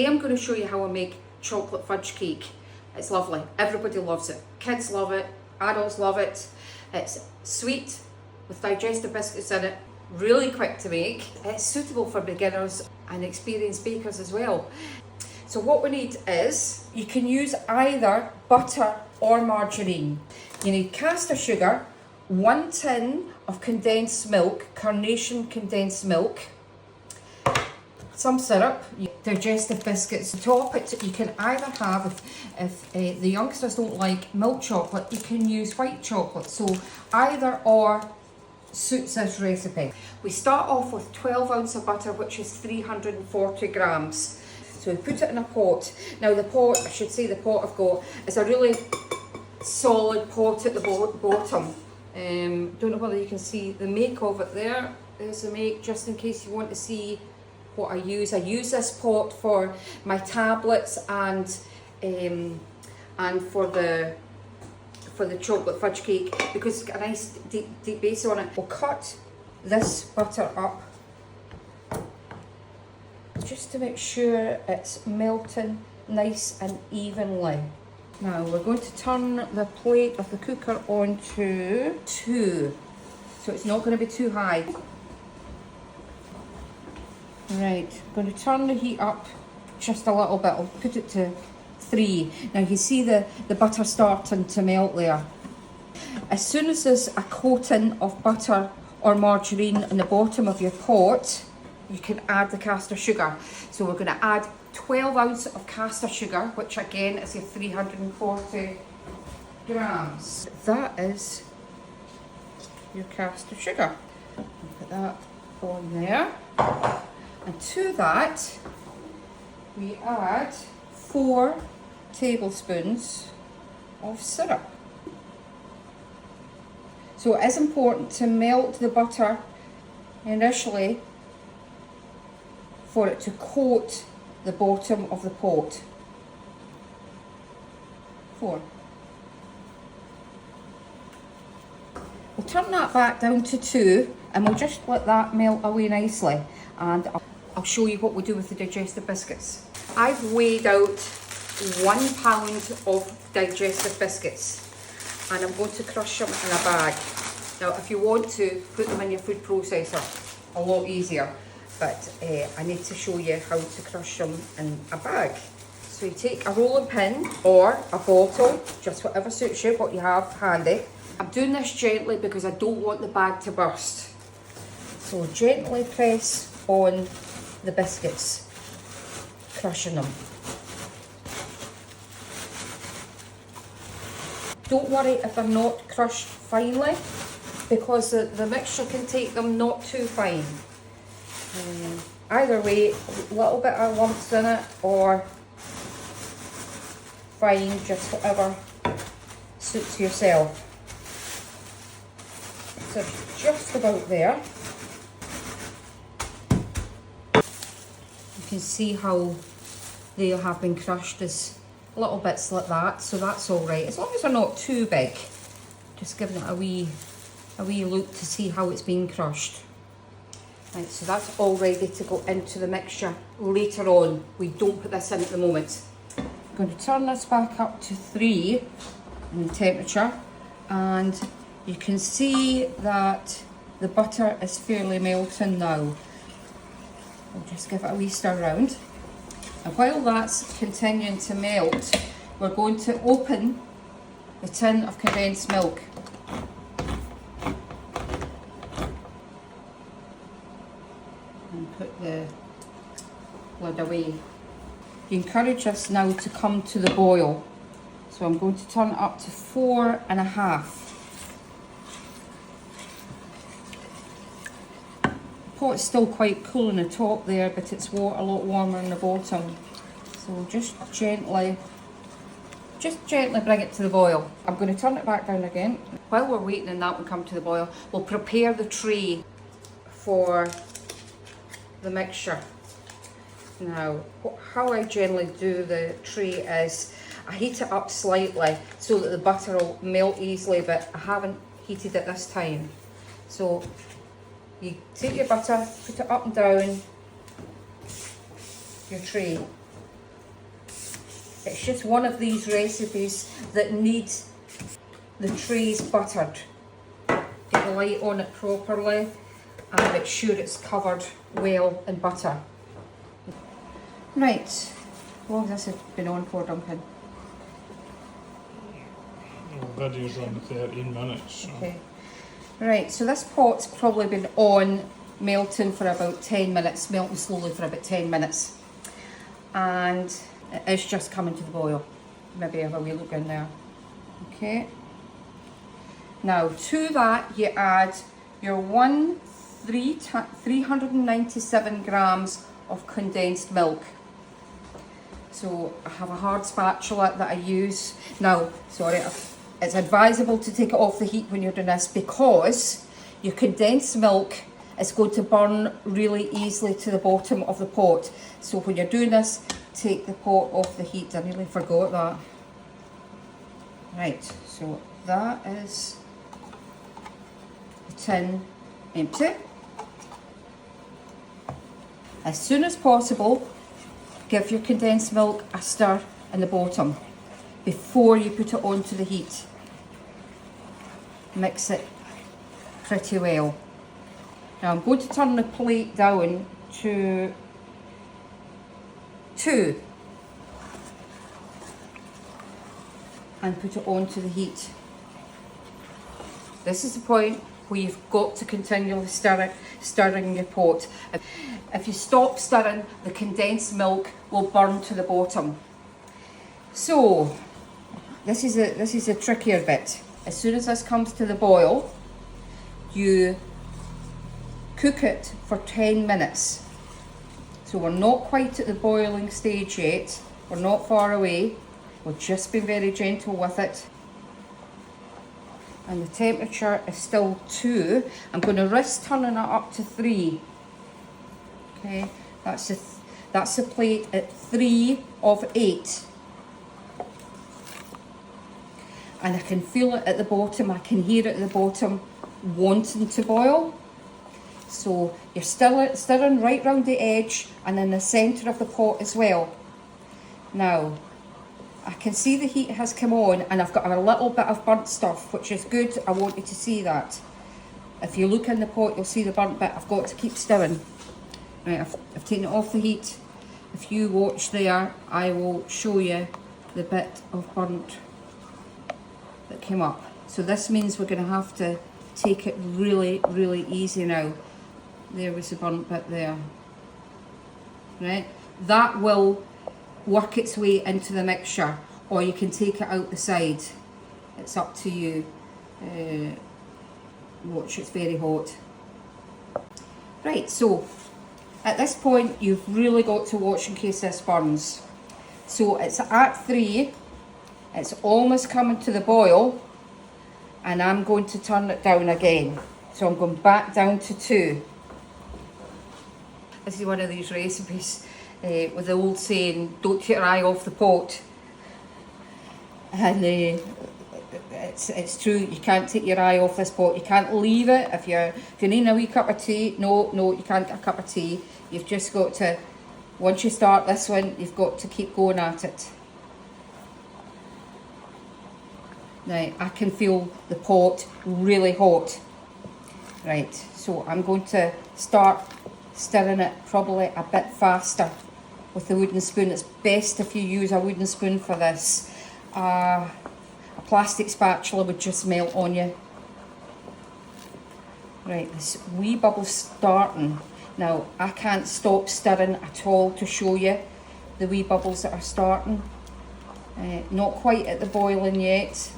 Today I'm going to show you how I make chocolate fudge cake. It's lovely. Everybody loves it. Kids love it. Adults love it. It's sweet with digestive biscuits in it. Really quick to make. It's suitable for beginners and experienced bakers as well. So what we need is, you can use either butter or margarine. You need caster sugar, 1 tin of condensed milk, carnation condensed milk, some syrup, digestive biscuits. To top it, you can either have, if the youngsters don't like milk chocolate, you can use white chocolate. So either or suits this recipe. We start off with 12 ounces of butter, which is 340 grams. So we put it in a pot. Now the pot, I should say the pot I've got, is a really solid pot at the bottom. Don't know whether you can see the make of it there. There's the make, just in case you want to see what I use. I use this pot for my tablets and for the chocolate fudge cake, because it's got a nice deep base on it. We'll cut this butter up just to make sure it's melting nice and evenly. Now we're going to turn the plate of the cooker on to 2, so it's not going to be too high. Right, I'm going to turn the heat up just a little bit. I'll put it to 3. Now you see the butter starting to melt there. As soon as there's a coating of butter or margarine in the bottom of your pot, you can add the caster sugar. So we're going to add 12 ounces of caster sugar, which again is your 340 grams. That is your caster sugar. Put that on there. And to that, we add 4 tablespoons of syrup. So it is important to melt the butter initially for it to coat the bottom of the pot. 4. We'll turn that back down to 2 and we'll just let that melt away nicely, and I'll show you what we do with the digestive biscuits. I've weighed out 1 pound of digestive biscuits and I'm going to crush them in a bag. Now if you want to put them in your food processor, a lot easier, but I need to show you how to crush them in a bag. So you take a rolling pin or a bottle, just whatever suits you, what you have handy. I'm doing this gently because I don't want the bag to burst. So gently press on the biscuits, crushing them. Don't worry if they're not crushed finely, because the mixture can take them not too fine. Either way, a little bit of lumps in it or fine, just whatever suits yourself. So just about there. You can see how they have been crushed as little bits like that, so that's all right, as long as they're not too big. Just giving it a wee look to see how it's been crushed. Right, so that's all ready to go into the mixture later on. We don't put this in at the moment. I'm going to turn this back up to 3 in temperature, and you can see that the butter is fairly melting now. I'll just give it a wee stir round. And while that's continuing to melt, we're going to open the tin of condensed milk. And put the lid away. You encourage this now to come to the boil. So I'm going to turn it up to 4.5. The pot's still quite cool in the top there, but it's a lot warmer in the bottom. So just gently bring it to the boil. I'm going to turn it back down again. While we're waiting and that will come to the boil, we'll prepare the tray for the mixture. Now, how I generally do the tray is I heat it up slightly so that the butter will melt easily, but I haven't heated it this time. So you take your butter, put it up and down your tray, It's just one of these recipes that needs the trays buttered. Get the light on it properly and make sure it's covered well in butter. Right, how long has this been on for, Duncan? The video's on 13 minutes. So. Okay. Right, so this pot's probably been on melting for about 10 minutes, melting slowly for about 10 minutes. And it is just coming to the boil. Maybe have a wee look in there. Okay. Now to that you add your 397 grams of condensed milk. So I have a hard spatula that I use. Now, sorry, it's advisable to take it off the heat when you're doing this because your condensed milk is going to burn really easily to the bottom of the pot. So when you're doing this, take the pot off the heat. I nearly forgot that. Right, so that is the tin empty. As soon as possible, give your condensed milk a stir in the bottom before you put it onto the heat. Mix it pretty well. Now I'm going to turn the plate down to 2 and put it onto the heat. This is the point where you've got to continually stirring your pot. If you stop stirring, the condensed milk will burn to the bottom. So this is a trickier bit. As soon as this comes to the boil, you cook it for 10 minutes. So we're not quite at the boiling stage yet. We're not far away. We've just been very gentle with it. And the temperature is still 2. I'm going to risk turning it up to 3. Okay, that's the plate at 3 of 8. And I can feel it at the bottom, I can hear it at the bottom wanting to boil. So you're still stirring right round the edge and in the centre of the pot as well. Now, I can see the heat has come on and I've got a little bit of burnt stuff, which is good. I want you to see that. If you look in the pot, you'll see the burnt bit. I've got to keep stirring. Right, I've taken it off the heat. If you watch there, I will show you the bit of burnt that came up. So this means we're going to have to take it really, really easy now. There was the burnt bit there. Right, that will work its way into the mixture, or you can take it out the side. It's up to you. Watch, it's very hot. Right, so at this point you've really got to watch in case this burns. So it's at 3, it's almost coming to the boil, and I'm going to turn it down again. So I'm going back down to 2. This is one of these recipes with the old saying, don't take your eye off the pot. And it's true, you can't take your eye off this pot. You can't leave it. If you need a wee cup of tea, no, you can't get a cup of tea. You've just got to, once you start this one, you've got to keep going at it. Now, I can feel the pot really hot. Right, so I'm going to start stirring it probably a bit faster with the wooden spoon. It's best if you use a wooden spoon for this. A plastic spatula would just melt on you. Right, this wee bubble's starting. Now, I can't stop stirring at all to show you the wee bubbles that are starting. Not quite at the boiling yet.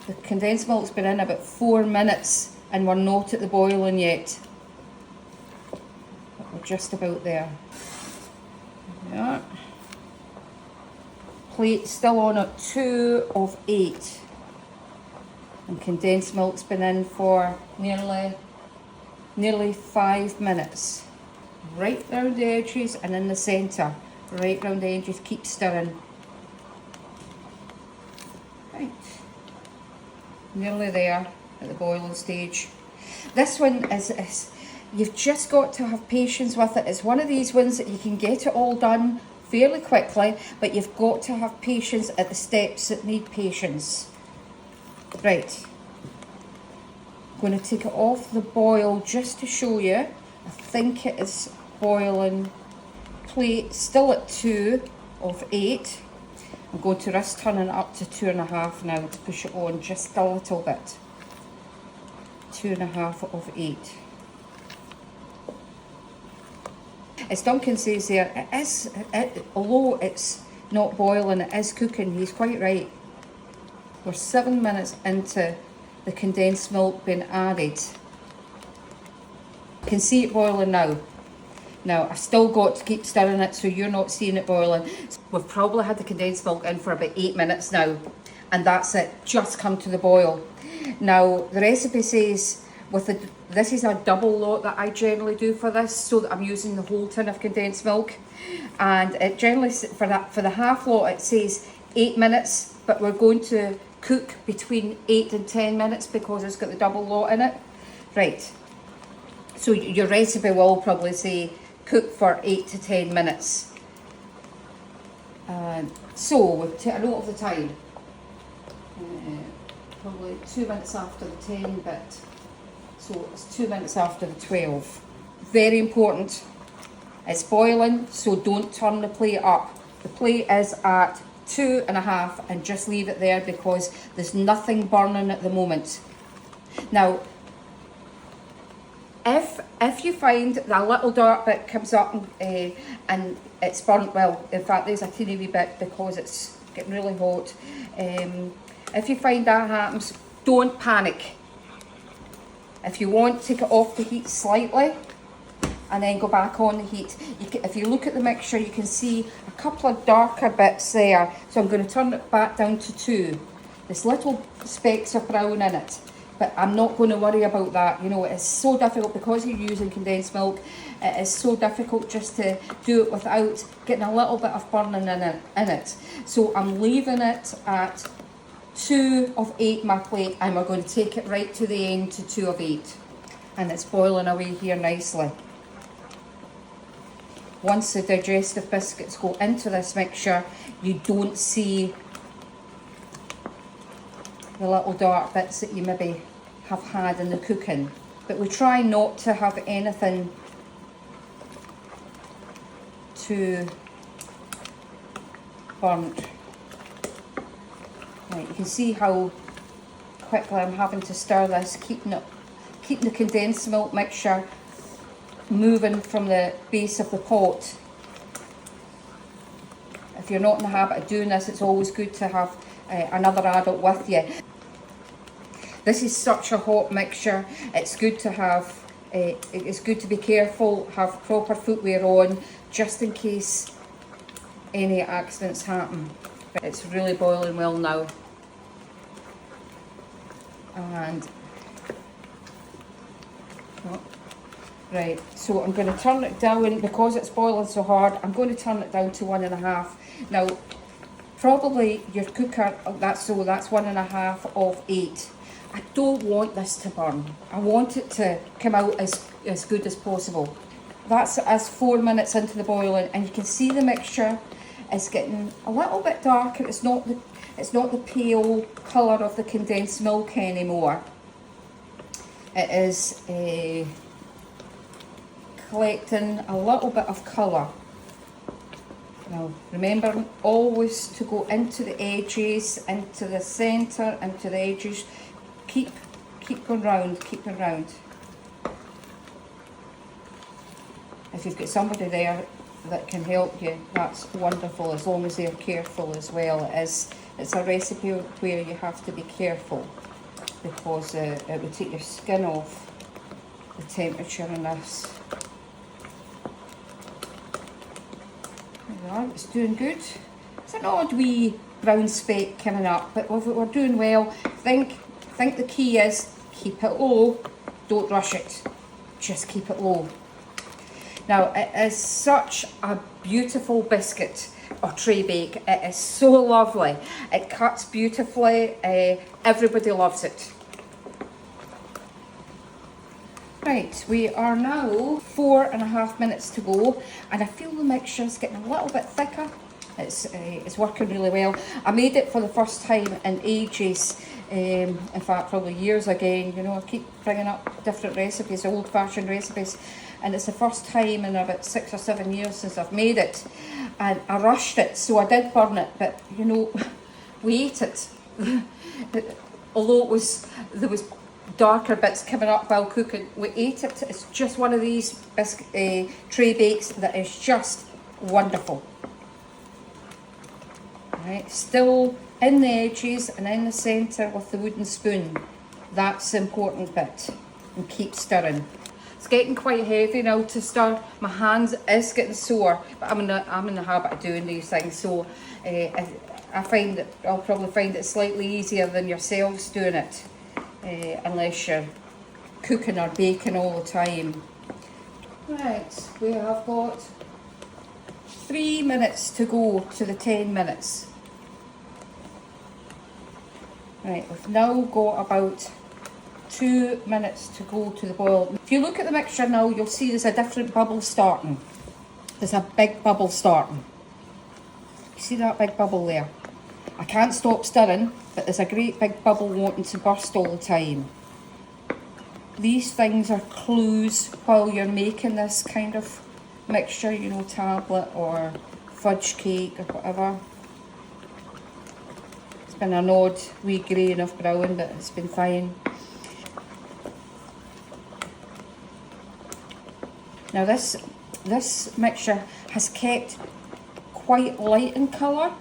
The condensed milk's been in about 4 minutes and we're not at the boiling yet. But we're just about there. Yeah. Plate still on at 2 of 8. And condensed milk's been in for nearly 5 minutes. Right round the edges and in the centre. Right round the edges, keep stirring. Right. Nearly there at the boiling stage. This one is you've just got to have patience with it. It's one of these ones that you can get it all done fairly quickly, but you've got to have patience at the steps that need patience. Right. I'm going to take it off the boil just to show you. I think it is boiling. Plate still at 2 of 8. I'm going to risk turning it up to 2.5 now to push it on just a little bit. 2.5 of 8. As Duncan says there, although it's not boiling, it is cooking. He's quite right. We're 7 minutes into the condensed milk being added. You can see it boiling now. Now, I've still got to keep stirring it so you're not seeing it boiling. We've probably had the condensed milk in for about 8 minutes now, and that's it, just come to the boil. Now, the recipe says, this is a double lot that I generally do for this, so that I'm using the whole tin of condensed milk. And it generally, for the half lot, it says 8 minutes, but we're going to cook between 8 and 10 minutes because it's got the double lot in it. Right, so your recipe will probably say cook for 8 to 10 minutes. So we'll take a note of the time. Probably 2 minutes after the 10 bit. So it's 2 minutes after the 12. Very important. It's boiling, so don't turn the plate up. The plate is at 2.5 and just leave it there because there's nothing burning at the moment. Now, if you find that a little dark bit comes up and it's burnt, well, in fact there's a teeny wee bit because it's getting really hot. If you find that happens, don't panic. If you want, take it off the heat slightly and then go back on the heat. If you look at the mixture, you can see a couple of darker bits there. So I'm going to turn it back down to 2. There's little specks of brown in it. But I'm not going to worry about that. You know, it's so difficult because you're using condensed milk. It is so difficult just to do it without getting a little bit of burning in it. So I'm leaving it at 2 of 8 my plate, and we're going to take it right to the end to 2 of 8. And it's boiling away here nicely. Once the digestive biscuits go into this mixture, you don't see the little dark bits that you maybe have had in the cooking. But we try not to have anything too burnt. Right, you can see how quickly I'm having to stir this, keeping the condensed milk mixture moving from the base of the pot. If you're not in the habit of doing this, it's always good to have another adult with you. This is such a hot mixture. It's good to have, it's good to be careful, have proper footwear on, just in case any accidents happen. It's really boiling well now. And, right, so I'm going to turn it down, because it's boiling so hard, I'm going to turn it down to 1.5. Now, probably your cooker, that's 1.5 of 8. I don't want this to burn. I want it to come out as good as possible. That's as 4 minutes into the boiling, and you can see the mixture is getting a little bit darker. It's not the pale colour of the condensed milk anymore. It is collecting a little bit of colour. Now, remember always to go into the edges, into the centre, into the edges. Keep going round, keep going round. If you've got somebody there that can help you, that's wonderful, as long as they're careful as well. It's a recipe where you have to be careful, because it will take your skin off, the temperature in this. There we are, it's doing good. It's an odd wee brown speck coming up, but we're doing well. I think the key is keep it low, don't rush it, just keep it low. Now, it is such a beautiful biscuit or tray bake. It is so lovely. It cuts beautifully. Everybody loves it. Right, we are now 4.5 minutes to go, and I feel the mixture's getting a little bit thicker. It's working really well. I made it for the first time in ages, in fact probably years again. You know, I keep bringing up different recipes, old-fashioned recipes, and it's the first time in about 6 or 7 years since I've made it, and I rushed it, so I did burn it, but you know, we ate it. Although there was darker bits coming up while cooking, we ate it. It's just one of these tray bakes that is just wonderful. Right, still in the edges and in the centre with the wooden spoon. That's the important bit. And keep stirring. It's getting quite heavy now to stir. My hands is getting sore, but I'm in the habit of doing these things, so I find that I'll probably find it slightly easier than yourselves doing it, unless you're cooking or baking all the time. Right, we have got 3 minutes to go to the 10 minutes. Right, we've now got about 2 minutes to go to the boil. If you look at the mixture now, you'll see there's a different bubble starting. There's a big bubble starting. You see that big bubble there? I can't stop stirring, but there's a great big bubble wanting to burst all the time. These things are clues while you're making this kind of mixture, you know, tablet or fudge cake or whatever. It's been an odd wee grain of brown, but it's been fine. Now this mixture has kept quite light in colour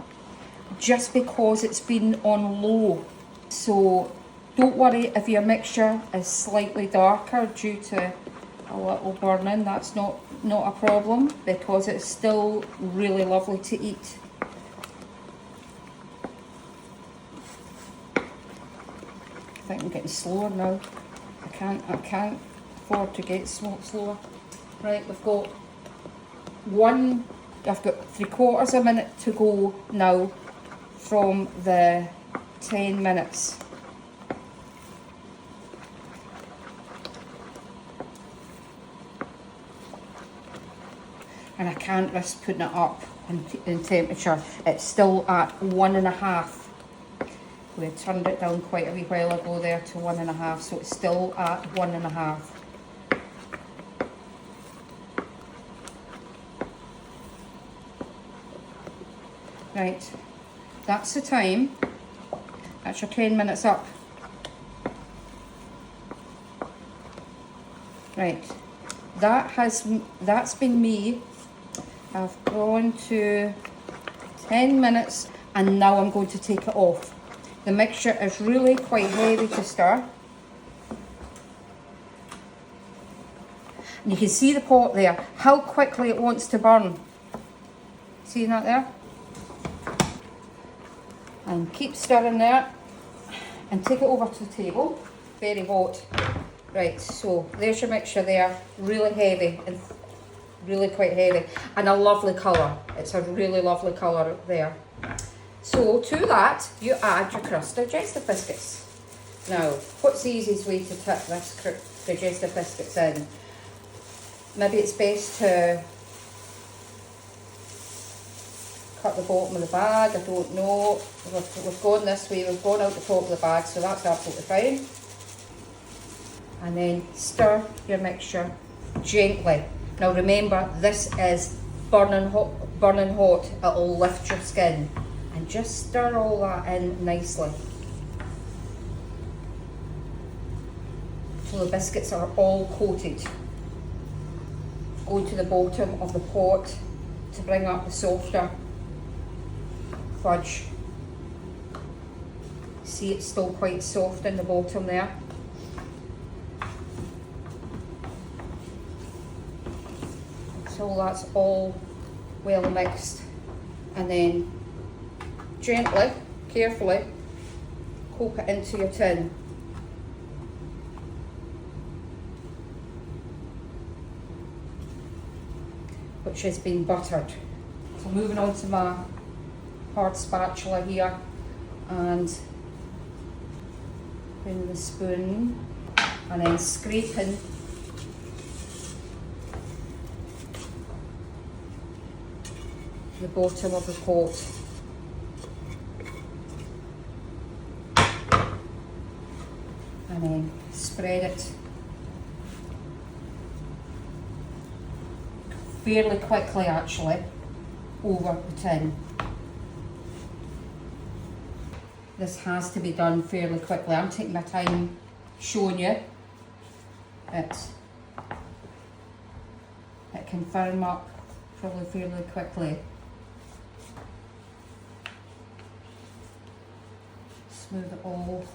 just because it's been on low. So don't worry if your mixture is slightly darker due to a little burning. That's not a problem, because it's still really lovely to eat. I think I'm getting slower now. I can't afford to get slower. Right, I've got 3/4 a minute to go now from the 10 minutes. And I can't risk putting it up in temperature. It's still at 1.5. We had turned it down quite a wee while ago there to 1.5, so it's still at 1.5. Right, that's the time. That's your 10 minutes up. Right, that's been me. I've gone to 10 minutes and now I'm going to take it off. The mixture is really quite heavy to stir. And you can see the pot there, how quickly it wants to burn. See that there? And keep stirring there and take it over to the table. Very hot. Right, so there's your mixture there, really heavy and really quite heavy, and a lovely colour. It's a really lovely colour there. So to that you add your crust digestive biscuits. Now, what's the easiest way to tip this digestive biscuits in? Maybe it's best to cut the bottom of the bag, I don't know. We've gone this way, we've gone out the top of the bag, so that's absolutely fine. And then stir your mixture gently. Now remember, this is burning hot, it'll lift your skin. And just stir all that in nicely. So the biscuits are all coated. Go to the bottom of the pot to bring up the softer fudge. See, it's still quite soft in the bottom there. Until that's all well mixed, and then gently, carefully cook it into your tin. Which has been buttered. So moving on to my hard spatula here, and putting the spoon and then scraping the bottom of the pot. And then spread it fairly quickly actually over the tin. This has to be done fairly quickly. I'm taking my time showing you it. It can firm up probably fairly quickly. Smooth it all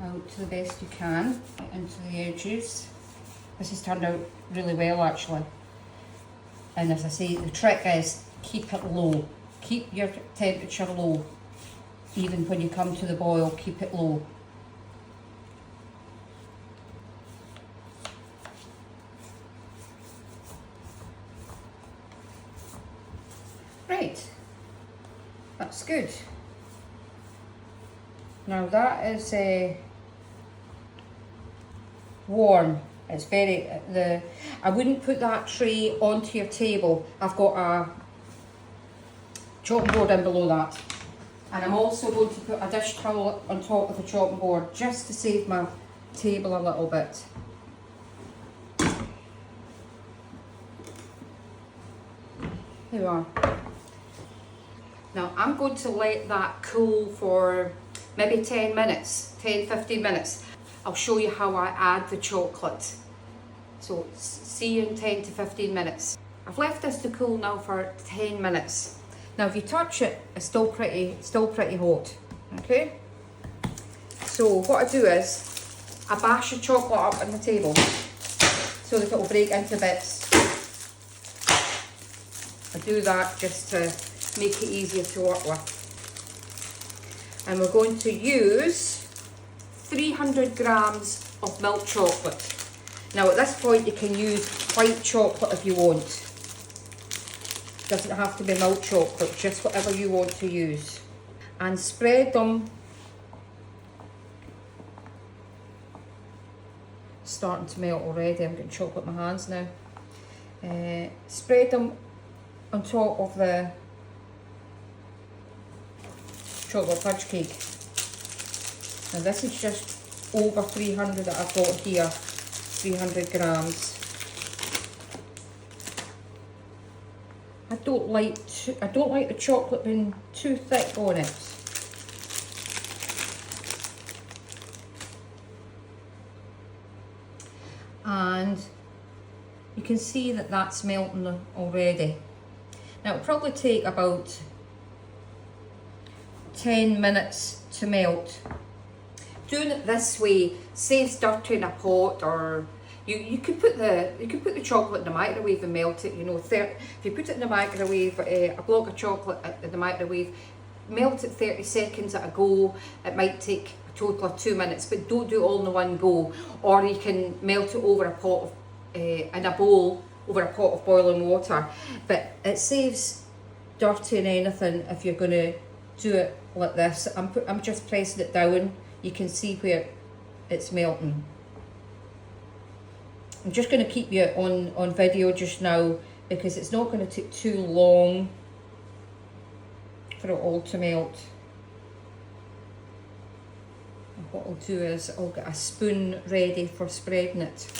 out to the best you can, into the edges. This has turned out really well actually. And as I say, the trick is keep it low. Keep your temperature low. Even when you come to the boil, keep it low. Right, that's good. Now that is warm. It's very, I wouldn't put that tray onto your table. I've got a chopping board in below that. And I'm also going to put a dish towel on top of the chopping board just to save my table a little bit. There we are. Now I'm going to let that cool for maybe 10 minutes, 10-15 minutes. I'll show you how I add the chocolate. So see you in 10 to 15 minutes. I've left this to cool now for 10 minutes. Now if you touch it, it's still pretty hot, okay? So what I do is, I bash the chocolate up on the table so that it will break into bits. I do that just to make it easier to work with. And we're going to use 300 grams of milk chocolate. Now at this point you can use white chocolate if you want. Doesn't have to be milk chocolate, just whatever you want to use. And spread them, starting to melt already, I'm getting chocolate in my hands now. Spread them on top of the chocolate fudge cake. Now this is just over 300 that I've got here, 300 grams. I don't like the chocolate being too thick on it. And you can see that that's melting already. Now it'll probably take about 10 minutes to melt. Doing it this way saves dirt in a pot, or you could put the chocolate in the microwave and melt it. You know, if you put it in the microwave, a block of chocolate in the microwave, melt it 30 seconds at a go. It might take a total of 2 minutes, but don't do it all in one go. Or you can melt it over a pot of in a bowl over a pot of boiling water. But it saves dirt in anything if you're going to do it like this. I'm just pressing it down. You can see where it's melting. I'm just going to keep you on video just now because it's not going to take too long for it all to melt. And what I'll do is I'll get a spoon ready for spreading it.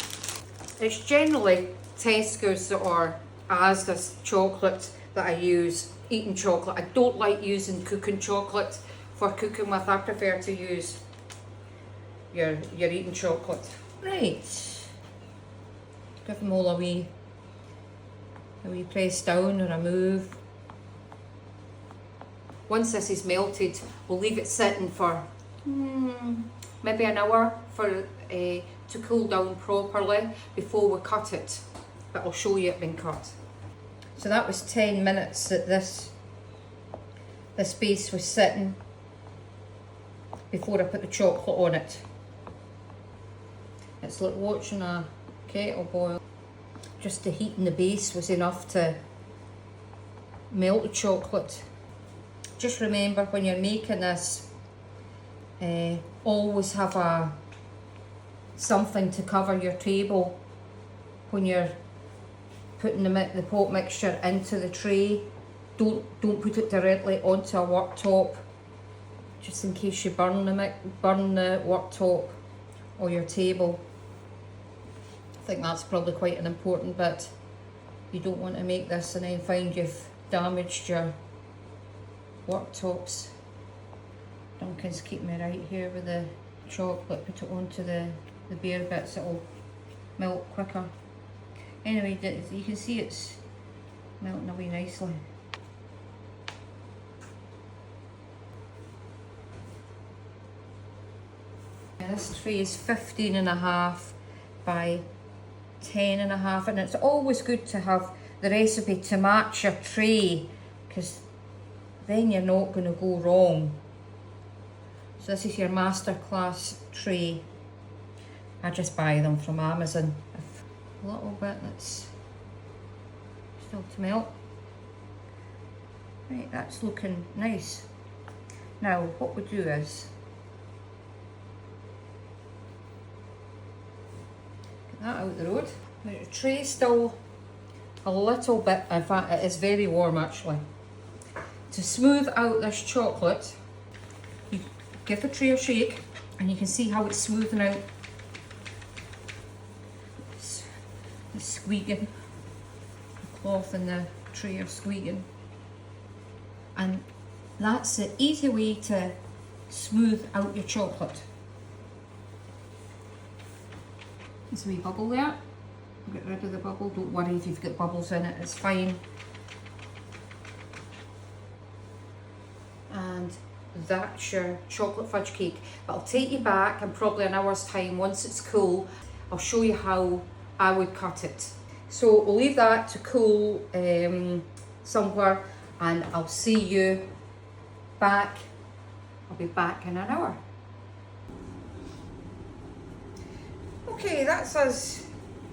It's generally Tesco's or Asda's chocolate that I use, eating chocolate. I don't like using cooking chocolate for cooking with. I prefer to use your eating chocolate. Right. Give them all a wee press down or a move. Once this is melted, we'll leave it sitting for maybe an hour for to cool down properly before we cut it. But I'll show you it being cut. So that was 10 minutes that this base was sitting before I put the chocolate on it. It's like watching a kettle boil. Just the heat in the base was enough to melt the chocolate. Just remember when you're making this, always have something to cover your table when you're putting the pot mixture into the tray. don't put it directly onto a worktop, just in case you burn the worktop or your table. I think that's probably quite an important bit. You don't want to make this and then find you've damaged your worktops. Duncan's keeping me right here with the chocolate. Put it onto the bare bits, it'll melt quicker. Anyway, you can see it's melting away nicely. Yeah, this tray is 15.5 by 10.5, and it's always good to have the recipe to match your tray, because then you're not going to go wrong. So this is your masterclass tray. I just buy them from Amazon. A little bit that's still to melt. Right, that's looking nice. Now what we do is get that out the road. Now the tray's still a little bit, in fact it is very warm actually. To smooth out this chocolate, you give the tray a shake and you can see how it's smoothing out. It's squeaking. The cloth and the tray are squeaking. And that's the easy way to smooth out your chocolate. There's a wee bubble there. Get rid of the bubble. Don't worry if you've got bubbles in it, it's fine. And that's your chocolate fudge cake. But I'll take you back in probably an hour's time once it's cool. I'll show you how I would cut it. So we'll leave that to cool somewhere, and I'll see you back. I'll be back in an hour. Okay, that's us.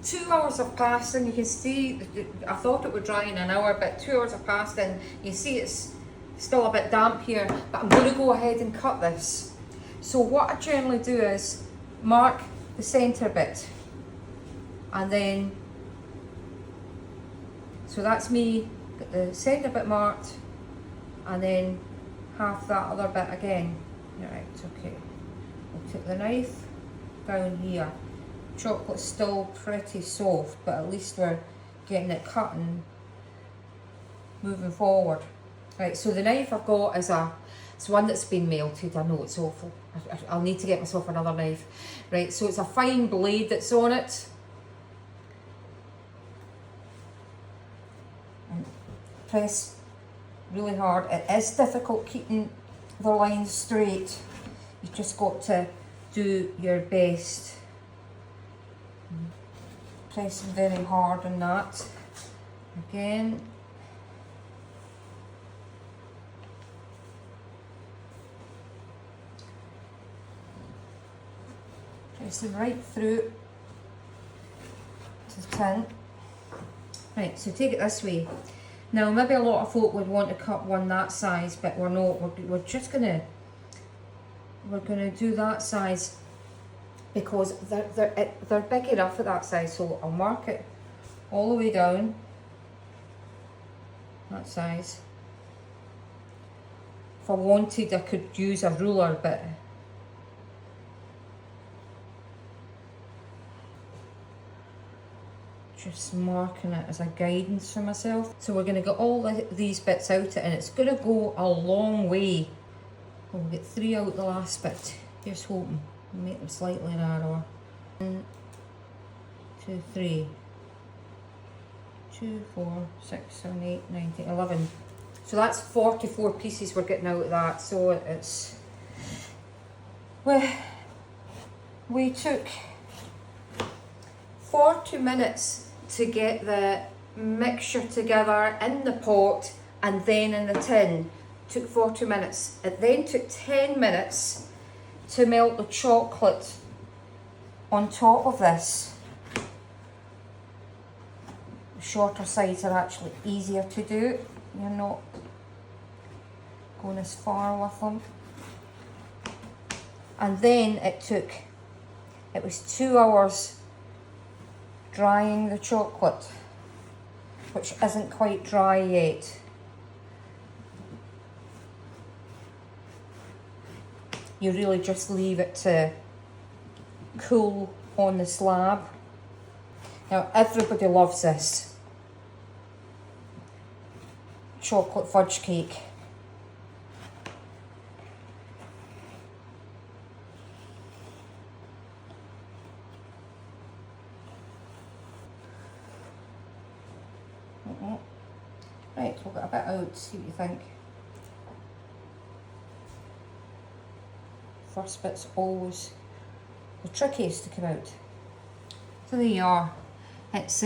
2 hours have passed, and you can see, I thought it would dry in an hour, but 2 hours have passed, and you see it's still a bit damp here, but I'm going to go ahead and cut this. So what I generally do is mark the centre bit, and then, so that's me, got the centre bit marked, and then half that other bit again. Right, okay. I'll take the knife down here. Chocolate's still pretty soft, but at least we're getting it cut and moving forward. Right, so the knife I've got is it's one that's been melted. I know it's awful. I'll need to get myself another knife. Right, so it's a fine blade that's on it. And press really hard. It is difficult keeping the lines straight. You've just got to do your best. Pressing very hard on that. Again. Pressing right through to the tin. Right, so take it this way. Now maybe a lot of folk would want to cut one that size, but we're not. We're just gonna do that size because they're big enough at that size. So I'll mark it all the way down that size. If I wanted, I could use a ruler, but just marking it as a guidance for myself. So we're going to get all these bits out, and it's going to go a long way. We'll get 3 out the last bit. Just hoping. Make them slightly narrower. 1, 2, 3. 2, 4, 6, 7, 8, 9, 10, 11. So that's 44 pieces we're getting out of that. So it's... We took 40 minutes to get the mixture together in the pot and then in the tin. Took 40 minutes. It then took 10 minutes to melt the chocolate on top of this. The shorter sides are actually easier to do. You're not going as far with them. And then it was 2 hours drying the chocolate, which isn't quite dry yet. you really just leave it to cool on the slab. Now everybody loves this chocolate fudge cake. Right, we'll get a bit out, see what you think. First bit's always the trickiest to come out. So there you are. It's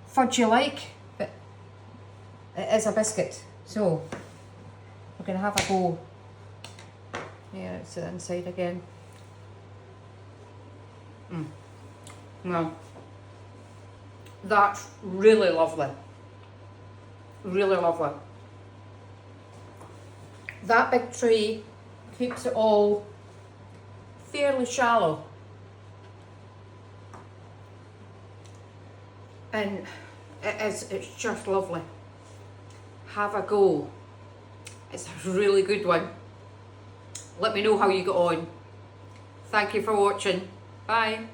fudge you like, but it is a biscuit. So we're gonna have a go. Yeah, it's the inside again. Well, that's really lovely. Really lovely. That big tray keeps it all fairly shallow. And it's just lovely. Have a go. It's a really good one. Let me know how you get on. Thank you for watching. Bye.